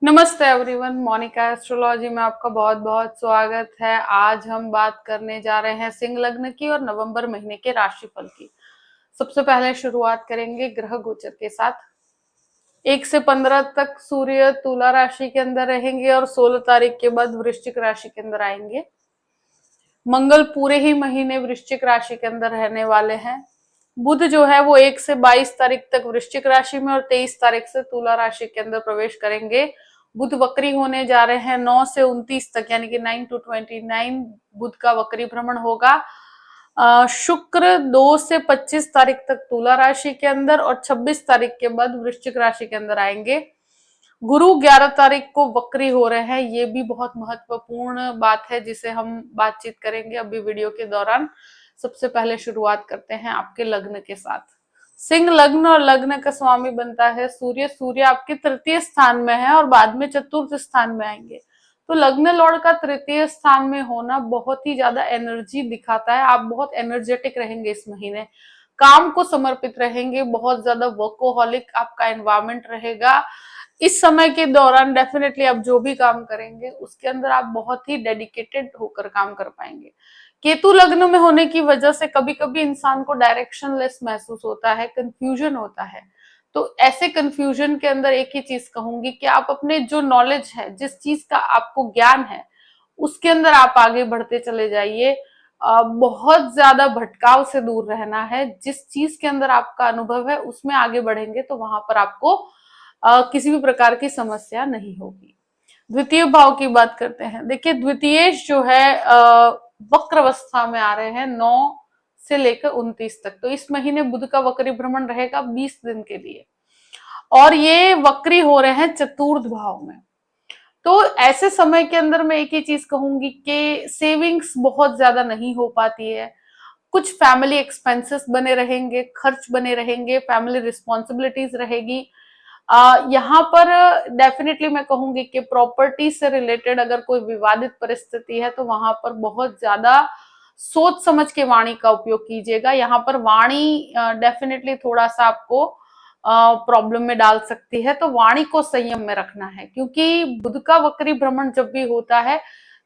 नमस्ते everyone, Monika astrology में आपका बहुत बहुत स्वागत है। आज हम बात करने जा रहे हैं सिंह लग्न की और नवंबर महीने के राशिफल की। सबसे पहले शुरुआत करेंगे ग्रह गोचर के साथ। 1 से 15 तक सूर्य तुला राशि के अंदर रहेंगे और 16 तारीख के बाद वृश्चिक राशि के अंदर आएंगे। मंगल पूरे ही महीने वृश्चिक राशि के अंदर रहने वाले हैं। बुध जो है वो 1 से 22 तारीख तक वृश्चिक राशि में और 23 तारीख से तुला राशि के अंदर प्रवेश करेंगे। बुध वक्री होने जा रहे हैं 9 से 29 तक, यानी कि 9 to 29 बुध का वक्री भ्रमण होगा। शुक्र 2 से 25 तारीख तक तुला राशि के अंदर और 26 तारीख के बाद वृश्चिक राशि के अंदर आएंगे। गुरु 11 तारीख को वक्री हो रहे हैं, ये भी बहुत महत्वपूर्ण बात है जिसे हम बातचीत करेंगे अभी वीडियो के दौरान। सबसे पहले शुरुआत करते हैं आपके लग्न के साथ। सिंह लग्न और लग्न का स्वामी बनता है सूर्य। सूर्य आपके तृतीय स्थान में है और बाद में चतुर्थ स्थान में आएंगे। तो लग्न लॉर्ड का तृतीय स्थान में होना बहुत ही ज्यादा एनर्जी दिखाता है। आप बहुत एनर्जेटिक रहेंगे इस महीने, काम को समर्पित रहेंगे, बहुत ज्यादा वर्कोहॉलिक आपका एनवायरमेंट रहेगा। इस समय के दौरान डेफिनेटली आप जो भी काम करेंगे उसके अंदर आप बहुत ही डेडिकेटेड होकर काम कर पाएंगे। केतु लग्न में होने की वजह से कभी कभी इंसान को डायरेक्शनलेस महसूस होता है, कंफ्यूजन होता है। तो ऐसे कंफ्यूजन के अंदर एक ही चीज कहूंगी कि आप अपने जो नॉलेज है, जिस चीज का आपको ज्ञान है, उसके अंदर आप आगे बढ़ते चले जाइए। बहुत ज्यादा भटकाव से दूर रहना है। जिस चीज के अंदर आपका अनुभव है उसमें आगे बढ़ेंगे तो वहां पर आपको किसी भी प्रकार की समस्या नहीं होगी। द्वितीय भाव की बात करते हैं। देखिए, द्वितीय जो है वक्र अवस्था में आ रहे हैं 9 से लेकर 29 तक। तो इस महीने बुध का वक्री भ्रमण रहेगा 20 दिन के लिए और ये वक्री हो रहे हैं चतुर्थ भाव में। तो ऐसे समय के अंदर मैं एक ही चीज कहूंगी कि सेविंग्स बहुत ज्यादा नहीं हो पाती है। कुछ फैमिली एक्सपेंसेस बने रहेंगे, खर्च बने रहेंगे, फैमिली रिस्पॉन्सिबिलिटीज रहेगी। यहाँ पर डेफिनेटली मैं कहूंगी कि प्रॉपर्टी से रिलेटेड अगर कोई विवादित परिस्थिति है तो वहां पर बहुत ज्यादा सोच समझ के वाणी का उपयोग कीजिएगा। यहाँ पर वाणी डेफिनेटली थोड़ा सा आपको प्रॉब्लम में डाल सकती है, तो वाणी को संयम में रखना है, क्योंकि बुध का वक्री भ्रमण जब भी होता है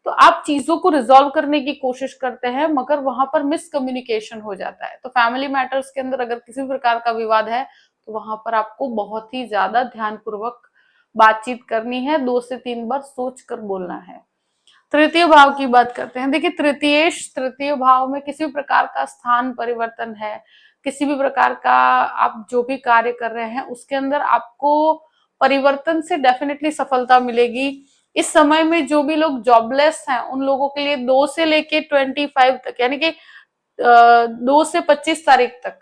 तो आप चीजों को रिजॉल्व करने की कोशिश करते हैं मगर वहां पर मिसकम्युनिकेशन हो जाता है। तो फैमिली मैटर्स के अंदर अगर किसी प्रकार का विवाद है तो वहां पर आपको बहुत ही ज्यादा ध्यानपूर्वक बातचीत करनी है, 2 से 3 बार सोच कर बोलना है। तृतीय भाव की बात करते हैं। देखिए, तृतीय भाव में किसी भी प्रकार का स्थान परिवर्तन है, किसी भी प्रकार का आप जो भी कार्य कर रहे हैं उसके अंदर आपको परिवर्तन से डेफिनेटली सफलता मिलेगी। इस समय में जो भी लोग जॉबलेस हैं उन लोगों के लिए 2 से लेके 25 तक, यानी कि 2 से 25 तारीख तक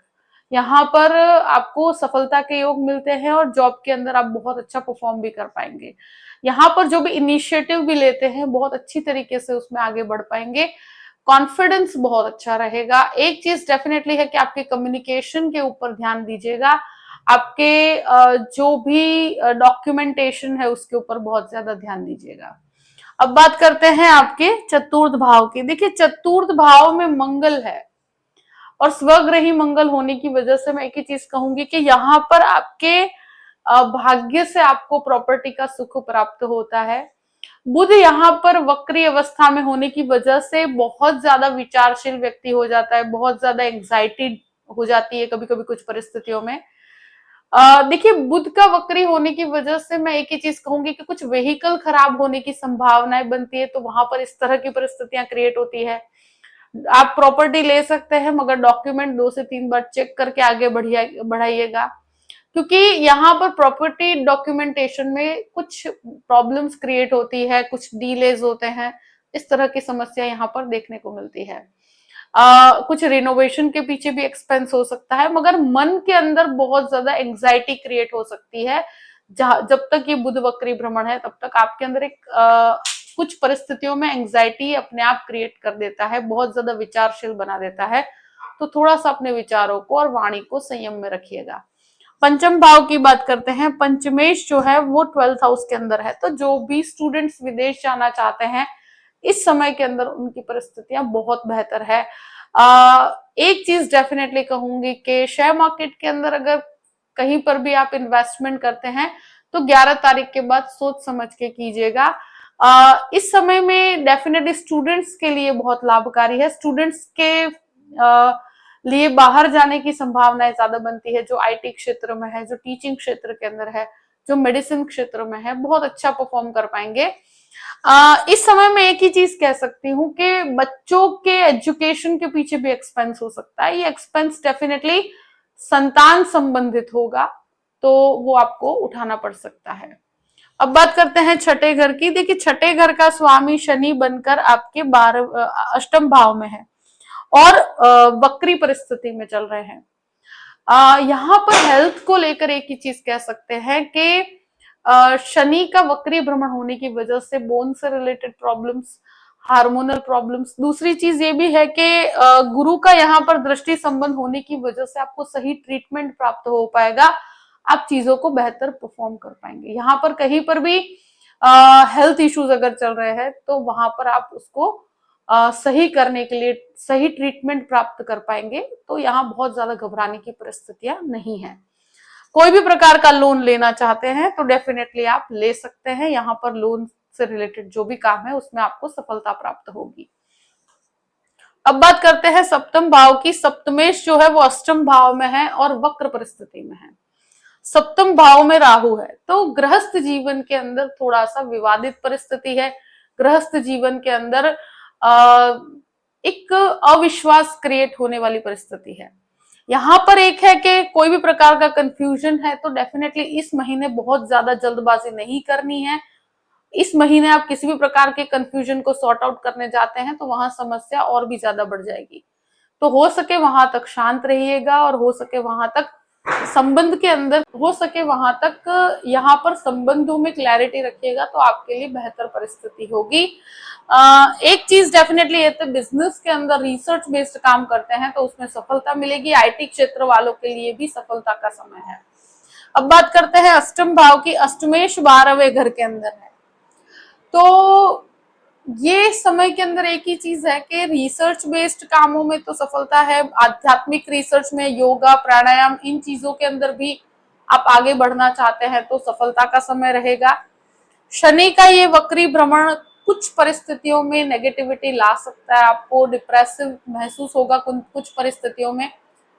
यहाँ पर आपको सफलता के योग मिलते हैं और जॉब के अंदर आप बहुत अच्छा परफॉर्म भी कर पाएंगे। यहाँ पर जो भी इनिशिएटिव भी लेते हैं बहुत अच्छी तरीके से उसमें आगे बढ़ पाएंगे। कॉन्फिडेंस बहुत अच्छा रहेगा। एक चीज डेफिनेटली है कि आपके कम्युनिकेशन के ऊपर ध्यान दीजिएगा। आपके जो भी डॉक्यूमेंटेशन है उसके ऊपर बहुत ज्यादा ध्यान दीजिएगा। अब बात करते हैं आपके चतुर्थ भाव की। देखिए, चतुर्थ भाव में मंगल है और स्वग्रही मंगल होने की वजह से मैं एक ही चीज कहूंगी कि यहाँ पर आपके भाग्य से आपको प्रॉपर्टी का सुख प्राप्त होता है। बुध यहाँ पर वक्री अवस्था में होने की वजह से बहुत ज्यादा विचारशील व्यक्ति हो जाता है, बहुत ज्यादा एंग्जाइटी हो जाती है कभी कभी कुछ परिस्थितियों में। देखिए, बुध का वक्री होने की वजह से मैं एक ही चीज कहूंगी कि कुछ व्हीकल खराब होने की संभावनाएं बनती है, तो वहां पर इस तरह की परिस्थितियां क्रिएट होती है। आप प्रॉपर्टी ले सकते हैं मगर डॉक्यूमेंट 2 से 3 बार चेक करके आगे बढ़ाइएगा, क्योंकि यहाँ पर प्रॉपर्टी डॉक्यूमेंटेशन में कुछ प्रॉब्लम्स क्रिएट होती है, कुछ डीलेज होते हैं। इस तरह की समस्या यहाँ पर देखने को मिलती है। कुछ रिनोवेशन के पीछे भी एक्सपेंस हो सकता है, मगर मन के अंदर बहुत ज्यादा एंग्जाइटी क्रिएट हो सकती है। जब तक ये बुध वक्री भ्रमण है तब तक आपके अंदर एक कुछ परिस्थितियों में एंग्जाइटी अपने आप क्रिएट कर देता है, बहुत ज्यादा विचारशील बना देता है। तो थोड़ा सा अपने विचारों को और वाणी को संयम में रखिएगा। पंचम भाव की बात करते हैं। पंचमेश जो है वो 12th हाउस के अंदर है, तो जो भी स्टूडेंट्स विदेश जाना चाहते हैं इस समय के अंदर उनकी परिस्थितियां बहुत बेहतर है। एक चीज डेफिनेटली कहूंगी कि शेयर मार्केट के अंदर अगर कहीं पर भी आप इन्वेस्टमेंट करते हैं तो 11 तारीख के बाद सोच समझ के कीजिएगा। इस समय में डेफिनेटली स्टूडेंट्स के लिए बहुत लाभकारी है। स्टूडेंट्स के लिए बाहर जाने की संभावनाएं ज्यादा बनती है, जो आईटी क्षेत्र में है, जो टीचिंग क्षेत्र के अंदर है, जो मेडिसिन क्षेत्र में है, बहुत अच्छा परफॉर्म कर पाएंगे। इस समय में एक ही चीज कह सकती हूँ कि बच्चों के एजुकेशन के पीछे भी एक्सपेंस हो सकता है। ये एक्सपेंस डेफिनेटली संतान संबंधित होगा, तो वो आपको उठाना पड़ सकता है। अब बात करते हैं छठे घर की। देखिए, छठे घर का स्वामी शनि बनकर आपके 8वें भाव में है और वक्री परिस्थिति में चल रहे हैं। यहाँ पर हेल्थ को लेकर एक ही चीज कह सकते हैं कि शनि का वक्री भ्रमण होने की वजह से बोन से रिलेटेड प्रॉब्लम्स, हार्मोनल प्रॉब्लम्स। दूसरी चीज ये भी है कि गुरु का यहाँ पर दृष्टि संबंध होने की वजह से आपको सही ट्रीटमेंट प्राप्त हो पाएगा, आप चीजों को बेहतर परफॉर्म कर पाएंगे। यहाँ पर कहीं पर भी हेल्थ इश्यूज अगर चल रहे हैं तो वहां पर आप उसको सही करने के लिए सही ट्रीटमेंट प्राप्त कर पाएंगे। तो यहाँ बहुत ज्यादा घबराने की परिस्थितियां नहीं है। कोई भी प्रकार का लोन लेना चाहते हैं तो डेफिनेटली आप ले सकते हैं। यहाँ पर लोन से रिलेटेड जो भी काम है उसमें आपको सफलता प्राप्त होगी। अब बात करते हैं सप्तम भाव की। सप्तमेश जो है वो अष्टम भाव में है और वक्र परिस्थिति में है। सप्तम भाव में राहु है, तो गृहस्थ जीवन के अंदर थोड़ा सा विवादित परिस्थिति है। गृहस्थ जीवन के अंदर एक अविश्वास क्रिएट होने वाली परिस्थिति है। यहाँ पर एक है कि कोई भी प्रकार का कंफ्यूजन है तो डेफिनेटली इस महीने बहुत ज्यादा जल्दबाजी नहीं करनी है। इस महीने आप किसी भी प्रकार के कंफ्यूजन को सॉर्ट आउट करने जाते हैं तो वहां समस्या और भी ज्यादा बढ़ जाएगी। तो हो सके वहां तक शांत रहिएगा और हो सके वहां तक संबंध के अंदर, हो सके वहां तक यहाँ पर संबंधों में क्लैरिटी रखिएगा तो आपके लिए बेहतर परिस्थिति होगी। एक चीज डेफिनेटली ये तो बिजनेस के अंदर रिसर्च बेस्ड काम करते हैं तो उसमें सफलता मिलेगी। आईटी क्षेत्र वालों के लिए भी सफलता का समय है। अब बात करते हैं अष्टम भाव की। अष्टमेश 12वें घर के अंदर है, तो ये समय के अंदर एक ही चीज है कि रिसर्च बेस्ड कामों में तो सफलता है। आध्यात्मिक रिसर्च में योगा, प्राणायाम, इन चीजों के अंदर भी आप आगे बढ़ना चाहते हैं तो सफलता का समय रहेगा। शनि का ये वक्री भ्रमण कुछ परिस्थितियों में नेगेटिविटी ला सकता है, आपको डिप्रेसिव महसूस होगा कुछ परिस्थितियों में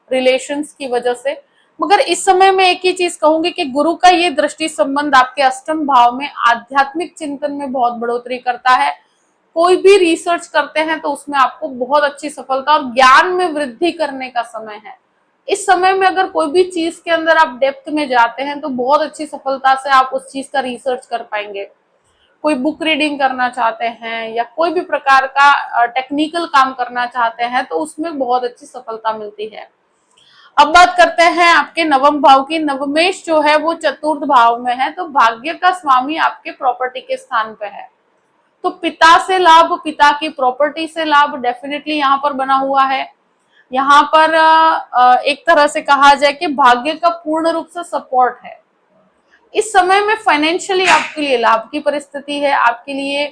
रिलेशंस की वजह से। मगर इस समय में एक ही चीज कहूंगी कि गुरु का ये दृष्टि संबंध आपके अष्टम भाव में आध्यात्मिक चिंतन में बहुत बढ़ोतरी करता है। कोई भी रिसर्च करते हैं तो उसमें आपको बहुत अच्छी सफलता और ज्ञान में वृद्धि करने का समय है। इस समय में अगर कोई भी चीज के अंदर आप डेप्थ में जाते हैं तो बहुत अच्छी सफलता से आप उस चीज का रिसर्च कर पाएंगे। कोई बुक रीडिंग करना चाहते हैं या कोई भी प्रकार का टेक्निकल काम करना चाहते हैं तो उसमें बहुत अच्छी सफलता मिलती है। अब बात करते हैं आपके नवम भाव की। नवमेश जो है वो चतुर्थ भाव में है, तो भाग्य का स्वामी आपके प्रॉपर्टी के स्थान पे है। तो पिता से लाभ, पिता की प्रॉपर्टी से लाभ डेफिनेटली यहाँ पर बना हुआ है। यहाँ पर एक तरह से कहा जाए कि भाग्य का पूर्ण रूप से सपोर्ट है। इस समय में फाइनेंशियली आपके लिए लाभ की परिस्थिति है, आपके लिए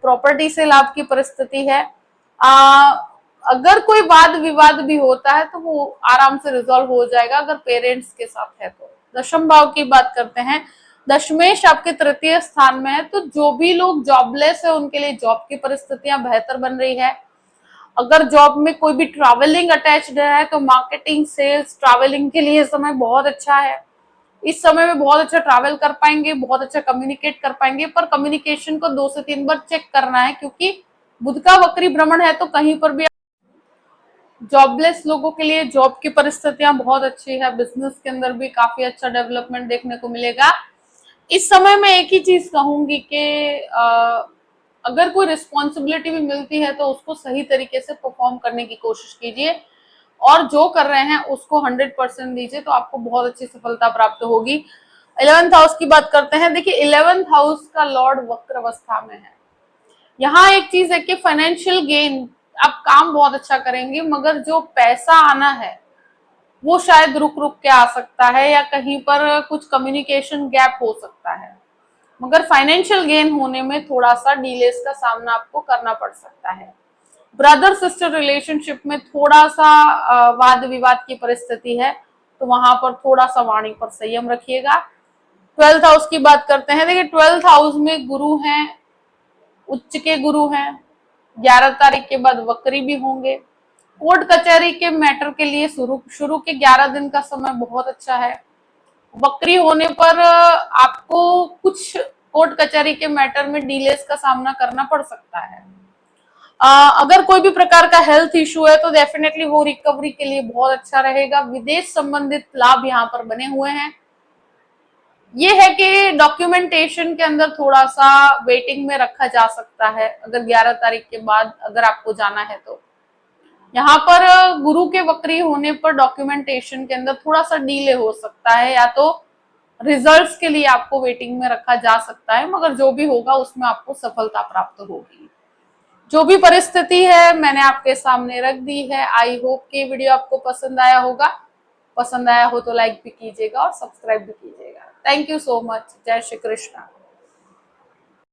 प्रॉपर्टी से लाभ की परिस्थिति है। अगर कोई वाद विवाद भी होता है तो वो आराम से रिजॉल्व हो जाएगा अगर पेरेंट्स के साथ है तो। दशम भाव की बात करते हैं। दशमेश आपके तृतीय स्थान में है, तो जो भी लोग जॉबलेस है उनके लिए जॉब की परिस्थितियां बेहतर बन रही है। अगर जॉब में कोई भी ट्रैवलिंग अटैच्ड है तो मार्केटिंग, सेल्स, ट्रैवलिंग के लिए समय बहुत अच्छा है। इस समय में बहुत अच्छा ट्रैवल कर पाएंगे, बहुत अच्छा कम्युनिकेट कर पाएंगे, पर कम्युनिकेशन को 2 से 3 बार चेक करना है क्योंकि बुध का वक्री भ्रमण है तो कहीं पर भी जॉबलेस लोगों के लिए जॉब की परिस्थितियां बहुत अच्छी है। बिजनेस के अंदर भी काफी अच्छा डेवलपमेंट देखने को मिलेगा। इस समय में एक ही चीज कहूंगी कि अगर कोई रिस्पॉन्सिबिलिटी भी मिलती है तो उसको सही तरीके से परफॉर्म करने की कोशिश कीजिए और जो कर रहे हैं उसको 100% दीजिए तो आपको बहुत अच्छी सफलता प्राप्त होगी। 11th हाउस की बात करते हैं। देखिए 11th हाउस का लॉर्ड वक्र अवस्था में है। यहाँ एक चीज है कि फाइनेंशियल गेन, आप काम बहुत अच्छा करेंगे मगर जो पैसा आना है वो शायद रुक रुक के आ सकता है या कहीं पर कुछ कम्युनिकेशन गैप हो सकता है। मगर फाइनेंशियल गेन होने में थोड़ा सा डिलेस का सामना आपको करना पड़ सकता है। ब्रदर सिस्टर रिलेशनशिप में थोड़ा सा वाद विवाद की परिस्थिति है तो वहां पर थोड़ा सा वाणी पर संयम रखिएगा। 12th हाउस की बात करते हैं, देखिए 12th हाउस में गुरु हैं, उच्च के गुरु हैं, 11 तारीख के बाद वक्री भी होंगे। कोर्ट कचहरी के मैटर के लिए शुरू के 11 दिन का समय बहुत अच्छा है। वक्री होने पर आपको कुछ कोर्ट कचहरी के मैटर में डिलेस का सामना करना पड़ सकता है। अगर कोई भी प्रकार का हेल्थ इशू है तो डेफिनेटली वो रिकवरी के लिए बहुत अच्छा रहेगा। विदेश संबंधित लाभ यहाँ पर बने हुए हैं। ये है कि डॉक्यूमेंटेशन के अंदर थोड़ा सा वेटिंग में रखा जा सकता है, अगर 11 तारीख के बाद अगर आपको जाना है तो। यहाँ पर गुरु के वक्री होने पर डॉक्यूमेंटेशन के अंदर थोड़ा सा डिले हो सकता है, या तो रिजल्ट्स के लिए आपको वेटिंग में रखा जा सकता है, मगर जो भी होगा उसमें आपको सफलता प्राप्त होगी। जो भी परिस्थिति है मैंने आपके सामने रख दी है। आई होप कि वीडियो आपको पसंद आया होगा। पसंद आया हो तो लाइक भी कीजिएगा और सब्सक्राइब भी कीजिएगा। Thank you so much. जय श्री कृष्ण।